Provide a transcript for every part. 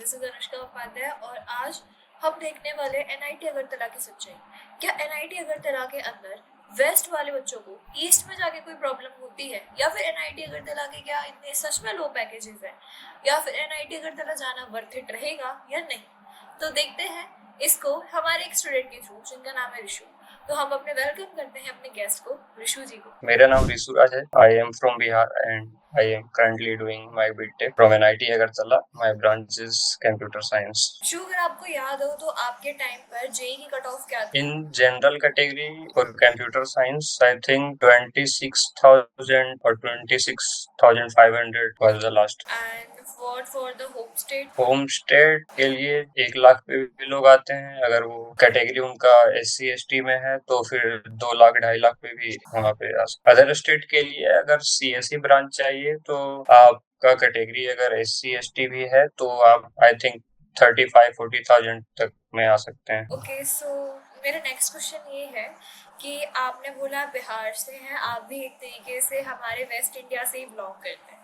This is Anushka Upadhyay और आज हम देखने वाले एनआईटी अगरतला की सच्चाई। क्या एनआईटी अगरतला के अंदर वेस्ट वाले बच्चों को ईस्ट में जाके कोई प्रॉब्लम होती है, या फिर एनआईटी अगरतला के क्या इतने सच में लो पैकेजेस हैं, या फिर एनआईटी अगरतला जाना वर्थ इट रहेगा या नहीं? तो देखते हैं इसको हमारे एक स्टूडेंट के थ्रू, जिनका नाम है ऋषु। तो हम अपने वेलकम करते हैं अपने गेस्ट को, ऋषु जी को। मेरा नाम ऋषुराज है। I am from Bihar and I am currently doing my BTech from NIT Agartala. My branch is Computer Science. Rishu, अगर आपको याद हो तो आपके टाइम पर जेई की कट ऑफ क्या थी? In general category for Computer Science, I think 26,000 or 26,500 was the last. And what for the home state? Home state के लिए 1 लाख पे भी लोग आते हैं। अगर वो कैटेगरी उनका SC ST में है तो फिर 2 लाख 2.5 लाख पे भी वहाँ पे आ सकते। अदर स्टेट के लिए अगर CSE ब्रांच चाहिए तो आपका कैटेगरी अगर SC ST भी है तो आप आई थिंक 35-40,000 तक में आ सकते हैं। ओके, सो मेरा नेक्स्ट क्वेश्चन ये है कि आपने बोला बिहार से हैं, आप भी एक तरीके से हमारे वेस्ट इंडिया से ही बिलोंग करते हैं।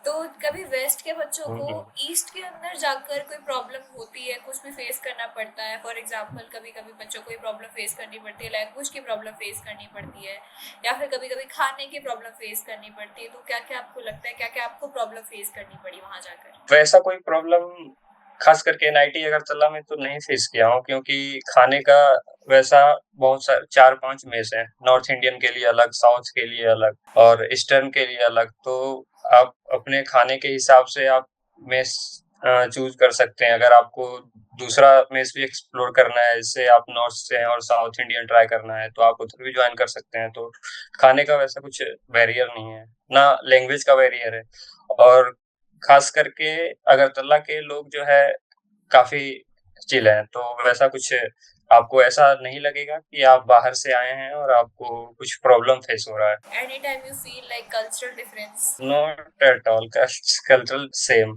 तो कभी वेस्ट के बच्चों को ईस्ट के अंदर जाकर कोई प्रॉब्लम होती है, कुछ भी फेस करना पड़ता है? फॉर एग्जांपल कभी कभी बच्चों को कोई प्रॉब्लम फेस करनी पड़ती है, लैंग्वेज की प्रॉब्लम फेस करनी पड़ती है, या फिर कभी कभी खाने की प्रॉब्लम फेस करनी पड़ती है। तो क्या क्या आपको लगता है, क्या क्या आपको प्रॉब्लम फेस करनी पड़ी वहाँ जाकर? वैसा कोई प्रॉब्लम खास करके NIT अगरतला में तो नहीं फेस किया हूँ, क्योंकि खाने का वैसा बहुत सारे 4-5 मेस हैं। नॉर्थ इंडियन के लिए अलग, साउथ के लिए अलग और ईस्टर्न के लिए अलग। तो आप अपने खाने के हिसाब से आप मेस चूज कर सकते हैं। अगर आपको दूसरा मेस भी एक्सप्लोर करना है, जैसे आप नॉर्थ से हैं और साउथ इंडियन ट्राई करना है, तो आप उधर भी ज्वाइन कर सकते हैं। तो खाने का वैसा कुछ बैरियर नहीं है, ना लैंग्वेज का बैरियर है। और खास करके अगरतला के लोग जो है काफी चिल हैं, तो वैसा कुछ आपको ऐसा नहीं लगेगा कि आप बाहर से आए हैं और आपको कुछ प्रॉब्लम फेस हो रहा है। Any time you feel like cultural difference? Not at all, cultural same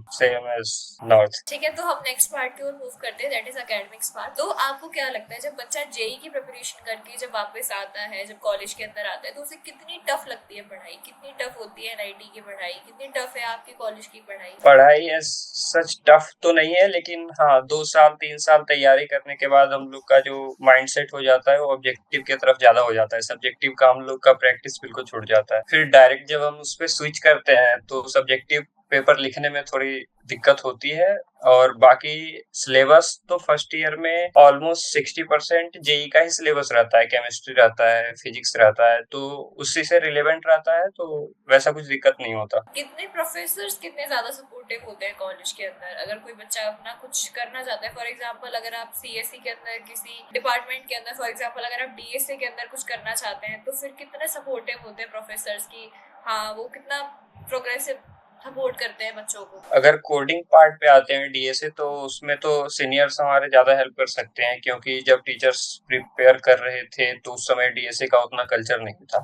as north. ठीक है, तो हम नेक्स्ट पार्ट की ओर मूव करते हैं, दैट इज एकेडमिक्स पार्ट। तो आपको क्या लगता है, जब बच्चा जेई की प्रिपरेशन करके जब वापस आता है, जब कॉलेज के अंदर आता है, तो उसे कितनी टफ लगती है पढ़ाई? कितनी टफ होती है एनआईटी की पढ़ाई? कितनी टफ है आपके कॉलेज की पढ़ाई? पढ़ाई सच टफ तो नहीं है, लेकिन हाँ 2-3 साल तैयारी करने के बाद हम लोग का जो माइंडसेट हो जाता है वो ऑब्जेक्टिव की तरफ ज्यादा हो जाता है। सब्जेक्टिव का हम लोग का प्रैक्टिस बिल्कुल छूट जाता है। फिर डायरेक्ट जब हम उस पर स्विच करते हैं तो सब्जेक्टिव पेपर लिखने में थोड़ी दिक्कत होती है। और बाकी सिलेबस तो फर्स्ट ईयर में ऑलमोस्ट 60% जेई का ही सिलेबस रहता है। केमिस्ट्री रहता है, फिजिक्स रहता है, तो उसी से रिलेवेंट रहता है, तो वैसा कुछ दिक्कत नहीं होता। कितने प्रोफेसर्स कितने ज्यादा सपोर्टिव होते हैं कॉलेज के अंदर? अगर कोई बच्चा अपना कुछ करना चाहता है, फॉर एग्जांपल अगर आप सीएससी के अंदर किसी डिपार्टमेंट के अंदर, फॉर एग्जांपल अगर आप डीएससी के अंदर कुछ करना चाहते हैं, तो फिर कितने सपोर्टिव होते हैं प्रोफेसर्स की? हाँ, वो कितना प्रोग्रेसिव सपोर्ट करते हैं बच्चों को? अगर कोडिंग पार्ट पे आते हैं डीएसए, तो उसमें तो सीनियर्स हमारे ज्यादा हेल्प कर सकते हैं, क्योंकि जब टीचर्स प्रिपेयर कर रहे थे तो उस समय डीएसए का उतना कल्चर नहीं था।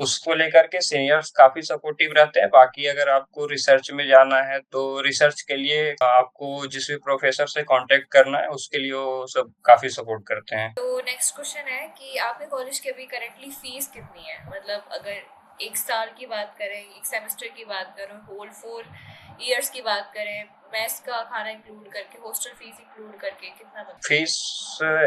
उसको लेकर के सीनियर्स काफी सपोर्टिव रहते हैं। बाकी अगर आपको रिसर्च में जाना है तो रिसर्च के लिए आपको जिस भी प्रोफेसर से कांटेक्ट करना है उसके लिए वो सब काफी सपोर्ट करते हैं। तो नेक्स्ट क्वेश्चन है कि आपके कॉलेज की अभी करेंटली फीस कितनी है? मतलब अगर एक साल की बात करें, एक सेमेस्टर की बात करें, होल 4 इयर्स की बात करें, मेस का खाना इंक्लूड करके, हॉस्टल फीस इंक्लूड करके कितना बनता है? फीस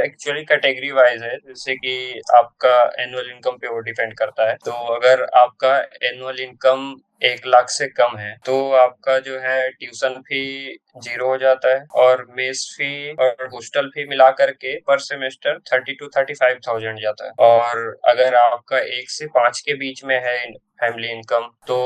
एक्चुअली कैटेगरी वाइज है, जैसे कि आपका एनुअल इनकम पे वो डिपेंड करता है। तो अगर आपका एनुअल इनकम 1 लाख से कम है तो आपका जो है ट्यूशन फी 0 हो जाता है, और मेस फी और हॉस्टल फी मिला करके पर सेमेस्टर 30,000 to 35,000 जाता है। और अगर आपका 1 से 5 के बीच में है फैमिली इनकम, तो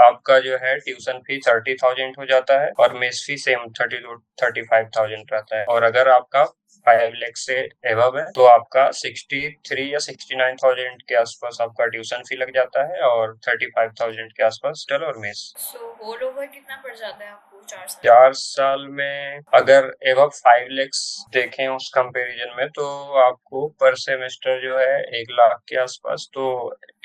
आपका जो है ट्यूशन फी 30,000 हो जाता है और मेस फी सेम 30 to 35,000 रहता है। और अगर आपका 5 लाख से एबव है तो आपका 63 या 69,000 के आसपास आपका ट्यूशन फी लग जाता है, और 35,000 के आसपास टल और मेस। सो होल ओवर कितना पड़ जाता है आपको 4 साल? 4 साल में अगर एबव 5 lakhs देखें उस कंपैरिजन में, तो आपको पर सेमेस्टर जो है 1 लाख के आसपास, तो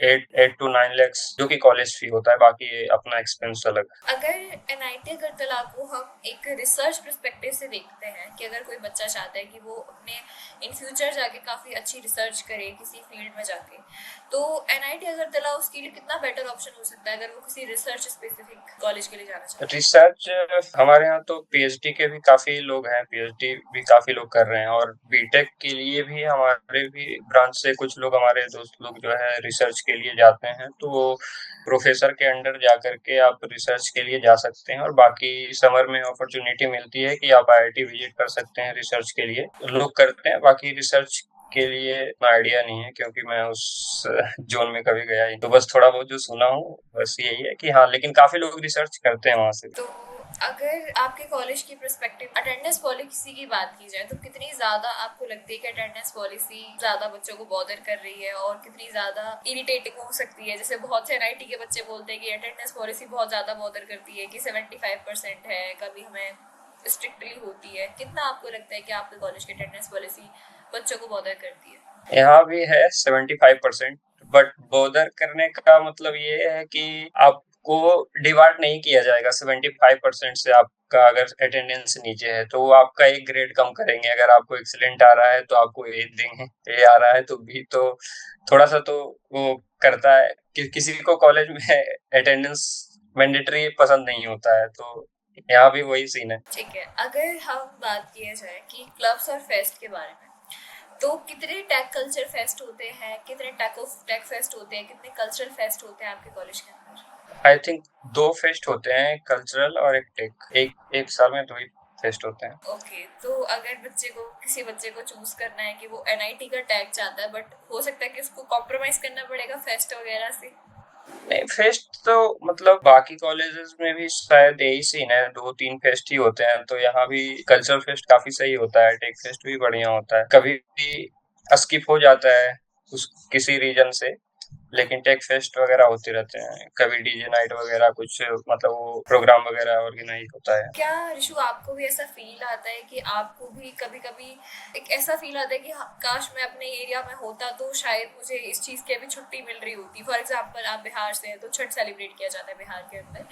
8 to 9 lakhs जो कि कॉलेज फी होता है, बाकी अपना एक्सपेंस अलग। अगर एनआईटी अगरतला को हम एक रिसर्च पर्सपेक्टिव से देखते हैं कि अगर कोई बच्चा चाहता है कि वो अपने इन फ्यूचर जाके काफ़ी अच्छी रिसर्च करे किसी फील्ड में जाके, तो एनआईटी अगरतला उसके लिए कितना बेटर ऑप्शन हो सकता है अगर वो किसी रिसर्च स्पेसिफिक कॉलेज के लिए जाना चाहता है? रिसर्च हमारे यहाँ तो पीएचडी के भी काफी लोग हैं, पीएचडी भी काफी लोग कर रहे हैं, और बीटेक के लिए भी हमारे भी ब्रांच से कुछ लोग, हमारे दोस्त लोग जो है रिसर्च के लिए जाते हैं। तो वो प्रोफेसर के अंडर जाकर के आप रिसर्च के लिए जा सकते हैं, और बाकी समर में अपॉर्चुनिटी मिलती है कि आप आईआईटी विजिट कर सकते हैं रिसर्च के लिए, लोग करते हैं। बाकी रिसर्च के लिए आइडिया नहीं है, क्योंकि मैं उस जोन में कभी गया ही, तो बस थोड़ा बहुत जो सुना हूँ बस यही है कि हाँ, लेकिन काफी लोग रिसर्च करते हैं वहां से। तो अगर आपके कॉलेज की पर्सपेक्टिव अटेंडेंस पॉलिसी की बात की जाए तो कितनी ज्यादा आपको लगती है कि अटेंडेंस पॉलिसी ज्यादा बच्चों को बॉदर कर रही है और कितनी ज्यादा इरिटेटिंग हो सकती है? जैसे बहुत से एनआईटी के बच्चे बोलते हैं कि अटेंडेंस पॉलिसी बहुत ज्यादा बॉदर करती है, कि 75% है, कभी हमें स्ट्रिक्टली होती है। कितना आपको लगता है कि आपके कॉलेज की अटेंडेंस पॉलिसी बच्चों को बॉदर करती है? यहाँ भी है 75%, बट बॉदर करने का मतलब ये है कि आपको डिवाइड नहीं किया जाएगा। 75% से आपका अगर अटेंडेंस नीचे है तो वो आपका एक ग्रेड कम करेंगे। अगर आपको एक्सीलेंट आ रहा है तो आपको ए देंगे, ए आ रहा है तो बी। तो थोड़ा सा तो वो करता है कि किसी को कॉलेज में अटेंडेंस मैंडेटरी पसंद नहीं होता है, तो यहाँ भी वही सीन है। ठीक है, अगर हम बात किया जाए कि क्लब्स और फेस्ट के बारे में, तो कितने टेक कल्चर फेस्ट होते हैं, कितने टेक फेस्ट होते हैं, कितने कल्चरल फेस्ट होते हैं आपके कॉलेज के अंदर? आई थिंक 2 फेस्ट होते हैं, एक कल्चरल और एक टेक। एक साल में 2 ही फेस्ट होते हैं। ओके, तो अगर किसी बच्चे को चूज करना है कि वो एनआईटी का टैग चाहता है, बट हो सकता है कि उसको कॉम्प्रोमाइज करना पड़ेगा फेस्ट वगैरह से। नहीं, फेस्ट तो मतलब बाकी कॉलेजेस में भी शायद यही सीन है, 2-3 फेस्ट ही होते हैं। तो यहाँ भी कल्चरल फेस्ट काफी सही होता है, टेक फेस्ट भी बढ़िया होता है। कभी भी स्किप हो जाता है उस किसी रीजन से, लेकिन टेक फेस्ट वगैरह होते रहते हैं। कभी डीजे नाइट वगैरह कुछ, मतलब वो प्रोग्राम वगैरह ऑर्गेनाइज होता है। क्या ऋषु, आपको भी ऐसा फील आता है कि आपको भी कभी कभी एक ऐसा फील आता है कि काश मैं अपने एरिया में होता तो शायद मुझे इस चीज़ की अभी छुट्टी मिल रही होती? फॉर एग्जाम्पल, आप बिहार से हैं तो छठ सेलिब्रेट किया जाता है बिहार के अंदर,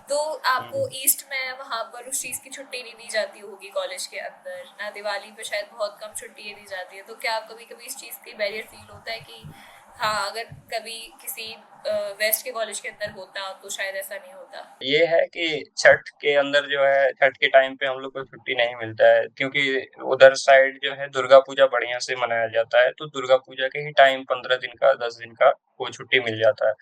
तो आपको ईस्ट में वहाँ पर उस चीज़ की छुट्टी नहीं दी जाती होगी कॉलेज के अंदर, ना दिवाली पे शायद बहुत कम छुट्टी दी जाती है। तो क्या कभी कभी इस चीज़ की बैरियर फील होता है कि हाँ, अगर कभी किसी वेस्ट के कॉलेज के अंदर होता तो शायद ऐसा नहीं होता? ये है कि छठ के अंदर जो है, छठ के टाइम पे हम लोग को छुट्टी नहीं मिलता है, क्योंकि उधर साइड जो है दुर्गा पूजा बढ़िया से मनाया जाता है। तो दुर्गा पूजा के ही टाइम 15 दिन का, 10 दिन का वो छुट्टी मिल जाता है।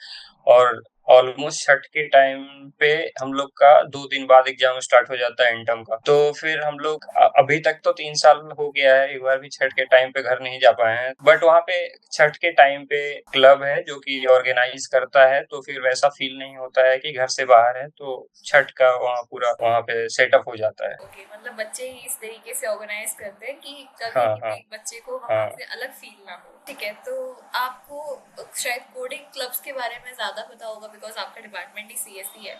और ऑलमोस्ट छठ के टाइम पे हम लोग का 2 दिन बाद एग्जाम स्टार्ट हो जाता है इंटर्म का। तो फिर हम लोग अभी तक तो 3 साल हो गया है, एक बार भी छठ के टाइम पे घर नहीं जा पाए हैं। बट वहाँ पे छठ के टाइम पे क्लब है जो कि ऑर्गेनाइज करता है, तो फिर वैसा फील नहीं होता है कि घर से बाहर है। तो छठ का वहाँ पूरा वहाँ पे सेटअप हो जाता है। ओके, मतलब बच्चे ही इस तरीके से ऑर्गेनाइज करते हैं कि कभी हाँ, हाँ, भी बच्चे को वहाँ हाँ। से अलग फील ना हो। ठीक है, तो आपको शायद कोडिंग क्लब्स के बारे में ज्यादा पता होगा बिकॉज आपका डिपार्टमेंट ही सीएसई है।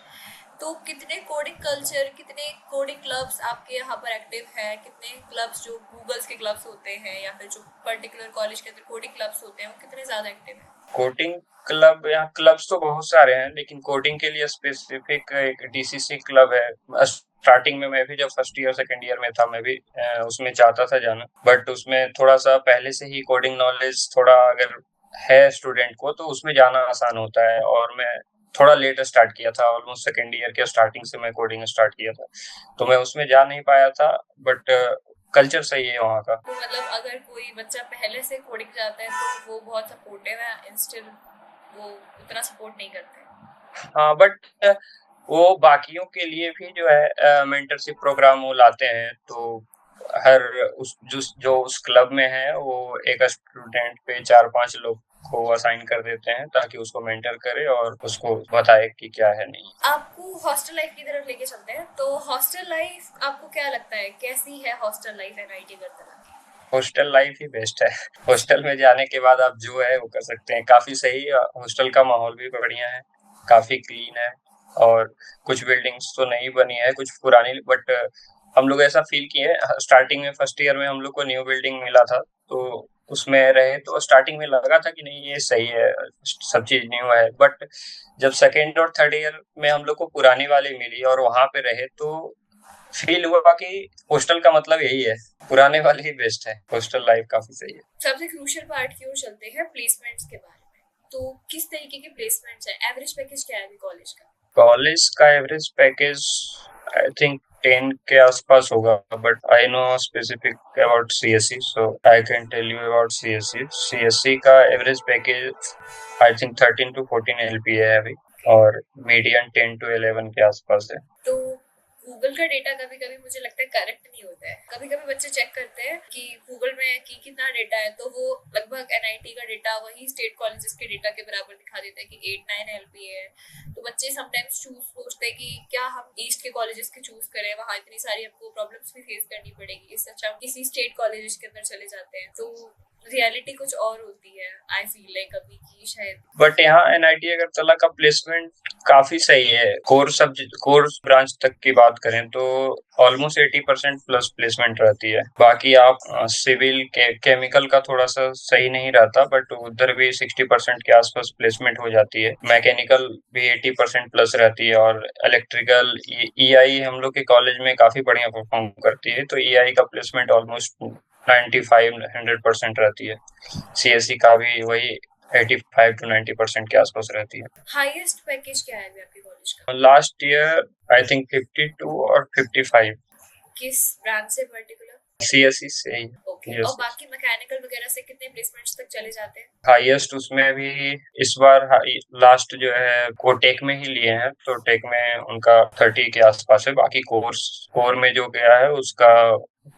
तो कितने कोडिंग कल्चर, कितने कोडिंग क्लब्स आपके यहाँ पर एक्टिव है? कितने क्लब्स जो गूगल्स के क्लब्स होते हैं या फिर जो पर्टिकुलर कॉलेज के अंदर कोडिंग क्लब्स होते हैं वो कितने ज्यादा एक्टिव है? कोडिंग क्लब, यहाँ क्लब्स तो बहुत सारे हैं, लेकिन कोडिंग के लिए स्पेसिफिक एक डीसीसी क्लब है। स्टार्टिंग में मैं भी जब फर्स्ट ईयर सेकंड ईयर में था, मैं भी उसमें चाहता था जाना, बट उसमें थोड़ा सा पहले से ही कोडिंग नॉलेज थोड़ा अगर है स्टूडेंट को तो उसमें जाना आसान होता है। और मैं थोड़ा लेट स्टार्ट किया था, ऑलमोस्ट सेकंड ईयर के स्टार्टिंग से मैं कोडिंग स्टार्ट किया था, तो मैं उसमें जा नहीं पाया था। बट कल्चर सही है वहाँ का। तो मतलब अगर कोई बच्चा पहले से कोडिंग जाता है तो वो बहुत सपोर्टिव है, इंस्टिल वो उतना सपोर्ट नहीं करते? हाँ, बट वो बाकियों के लिए भी जो है मेंटरशिप प्रोग्राम वो लाते हैं। तो हर जो उस क्लब में है वो एक स्टूडेंट पे 4-5 लोग को असाइन कर देते हैं, ताकि उसको मेंटर करे और उसको बताए कि क्या है नहीं। आपको हॉस्टल लाइफ की तरफ लेके चलते हैं, तो हॉस्टल लाइफ आपको क्या लगता है, कैसी है हॉस्टल लाइफ एनआईटी करते? हॉस्टल लाइफ ही बेस्ट है। हॉस्टल में जाने के बाद आप जो है वो कर सकते हैं, काफी सही। हॉस्टल का माहौल भी बढ़िया है, काफी क्लीन है। और कुछ बिल्डिंग्स तो नई बनी है, कुछ पुरानी, बट हम लोग ऐसा फील किए स्टार्टिंग में, फर्स्ट ईयर में हम लोग को न्यू बिल्डिंग मिला था, तो उसमें रहे तो स्टार्टिंग में लगा था कि नहीं ये सही है, सब चीज न्यू है। बट जब सेकेंड और थर्ड ईयर में हम लोग को पुरानी वाली मिली और वहां पे रहे, तो फील हुआ कि हॉस्टल का मतलब यही है, पुराने वाले ही बेस्ट है। हॉस्टल लाइफ काफी सही है। सबसे क्रूशियल पार्ट की ओर चलते हैं, प्लेसमेंट्स के बारे में। तो किस तरीके के प्लेसमेंट्स है, एवरेज पैकेज क्या है अभी कॉलेज का? कॉलेज का एवरेज पैकेज आई थिंक 10 के आसपास होगा, but I know specific about CSC, so I can tell you about CSC. CSC का average package I think 13 to 14 LPA है अभी, और मीडियन 10 to 11 के आसपास है। तो गूगल का डेटा कभी कभी मुझे लगता है करेक्ट नहीं होता है। कभी कभी बच्चे चेक करते हैं कि गूगल में कितना डेटा है, तो वो लगभग एनआईटी का डेटा वही स्टेट कॉलेजेस के डेटा के बराबर दिखा देता है कि 8-9 LPA है। तो बच्चे समटाइम्स सोचते हैं कि क्या हम ईस्ट के कॉलेजेस के चूज करें, वहाँ इतनी सारी हमको प्रॉब्लम्स भी फेस करनी पड़ेगी, इससे अच्छा हम किसी स्टेट कॉलेजेस के अंदर चले जाते हैं। तो रियलिटी कुछ और होती है, आई फील लाइक अभी की शायद। बट यहाँ एनआईटी अगरतला का प्लेसमेंट काफी सही है। कोर ब्रांच तक की बात करें तो ऑलमोस्ट 80% प्लस प्लेसमेंट रहती है। बाकी आप सिविल केमिकल का थोड़ा सा सही नहीं रहता, बट उधर भी 60% के आसपास प्लेसमेंट हो जाती है। मैकेनिकल भी 80% प्लस रहती है, और इलेक्ट्रिकल ईआई हम लोग के कॉलेज में काफी बढ़िया परफॉर्म करती है, तो ईआई का प्लेसमेंट ऑलमोस्ट 95-100% रहती है। सीएससी का भी वही 85 to 90% के आसपास रहती है। हाईएस्ट पैकेज क्या है अभी आपके कॉलेज का? लास्ट ईयर आई थिंक 52 और 55। किस ब्रांच से पर्टिकुलर? सीएससी से ही। Okay, yes. और बाकी मैकेनिकल वगैरह से कितने प्लेसमेंट्स तक चले जाते हैं? हाईएस्ट उसमें भी इस बार लास्ट जो है वो टेक में ही लिए हैं, तो टेक में उनका 30 के आसपास है। बाकी कोर में जो गया है उसका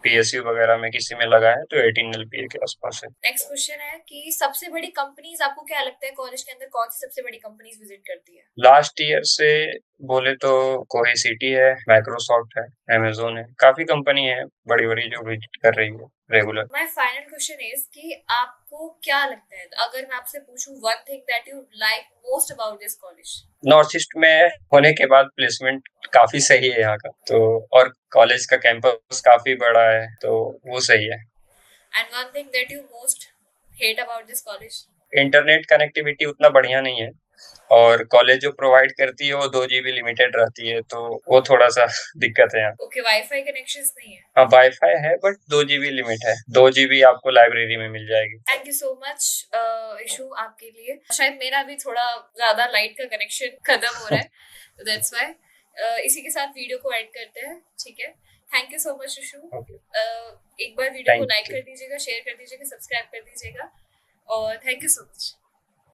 पीएसयू वगैरह में किसी में लगा है तो 18 LPA के आसपास है। नेक्स्ट क्वेश्चन है कि सबसे बड़ी कंपनीज आपको क्या लगता है कॉलेज के अंदर कौन सी सबसे बड़ी कंपनीज विजिट करती है? लास्ट ईयर से बोले तो कोहेसिटी है, माइक्रोसॉफ्ट है, अमेजोन है, काफी कंपनी है बड़ी बड़ी जो विजिट कर रही है regular. My final question is कि आपको क्या लगता है, अगर मैं आपसे पूछूं one thing that you like most about this college? North east में होने के बाद प्लेसमेंट काफी सही है यहाँ का, तो और कॉलेज का कैंपस काफी बड़ा है, तो वो सही है। And one thing that you most hate about this college? Internet connectivity उतना बढ़िया नहीं है, और कॉलेज जो प्रोवाइड करती है वो 2 GB लिमिटेड रहती है, तो वो थोड़ा सा दिक्कत है यहाँ। ओके, वाईफाई कनेक्शंस नहीं है? हाँ, वाईफाई है, बट 2 GB लिमिट है। 2 GB आपको लाइब्रेरी में मिल जाएगी। Thank you so much issue आपके लिए। शायद मेरा भी थोड़ा ज्यादा लाइट का कनेक्शन खत्म हो रहा है, तो दैट्स व्हाई इसी के साथ वीडियो को एंड करते हैं, ठीक है? Thank you so much issue. एक बार वीडियो को लाइक कर दीजिएगा, शेयर कर दीजिएगा, सब्सक्राइब कर दीजिएगा, और थैंक यू सो मच।